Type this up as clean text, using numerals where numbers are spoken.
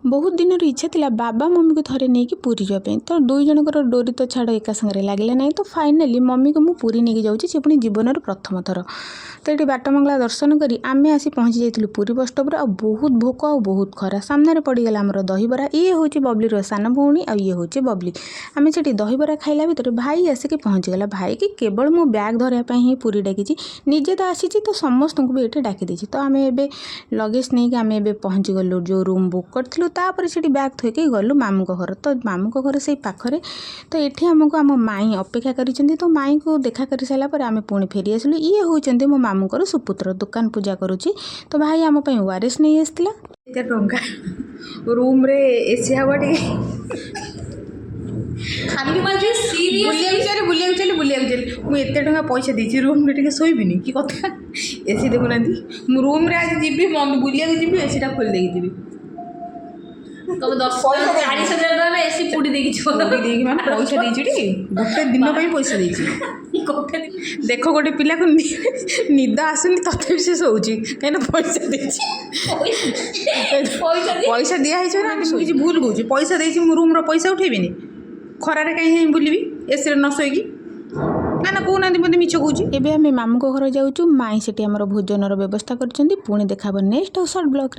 बहुत दिन इच्छा थिला बाबा मम्मी को थरे नहीं कि पुरी जाबे तो दुई जनकर डोरी तो छाड़ एका संगे लागला नहीं तो फाइनाली मम्मी को मु पुरी नहीं जाऊँगी से पुणी जीवन प्रथम थर तो ये बाटमंगला दर्शन करी आमे आसी पहुँची जाइलु पुरी बस स्टॉप रे। बहुत भोक आ बहुत खरा सामने पड़गला आमर दहीबरा ये हूँ बबली सान भौणी आ ये हूँ बबली आम से दहीबरा खाइला भितर भाई आसिक पहुँचीगला भाई कि केवल मो बैग धरवाई ही पुरी डाकी निजे तो आसी तो समस्त को भी ये डाकी तो आम ए लगेज नहीं कि आम ए पहुँची गलु जो रूम बुक करूँ तापर से बैग थोक गलु मामू घर तो मामू घर से पाखरे तो ये आमको आम माई अपेक्षा कर तो माई को देखा कर सारापर आम पुणी फेरी आसलु ये होती मो मामूर सुपुत्र दुकान पूजा करुच्ची तो भाई आम ओआरएस नहीं आसला टंका रूम रे एसी हवा खाली माजे सीरियस बुलिया चली मुझे एत टंका पैसा देती रूम रे शोबनी कि कथा एसी देखुना रूम रे आज जी बुलिया जी एसीटा खोल देगी जी तो 40,000 एसी पुड़ी देगी मैंने पैसा देती गोटे दिन पैसा देती देख गोटे पिला को निद आसुनी तथापि से शोची कहीं पैसा पैसा दिखाई ना किसी भूल कौच पैसा देती रूम पैसा उठेबी खरारे कहीं बुलबी एसी न शोकी ना कहना मत मिछ कौच। एबे आम मामू घर जाऊँ माई से भोजन व्यवस्था कर देखा नेक्स्ट शॉर्ट ब्लॉग रे।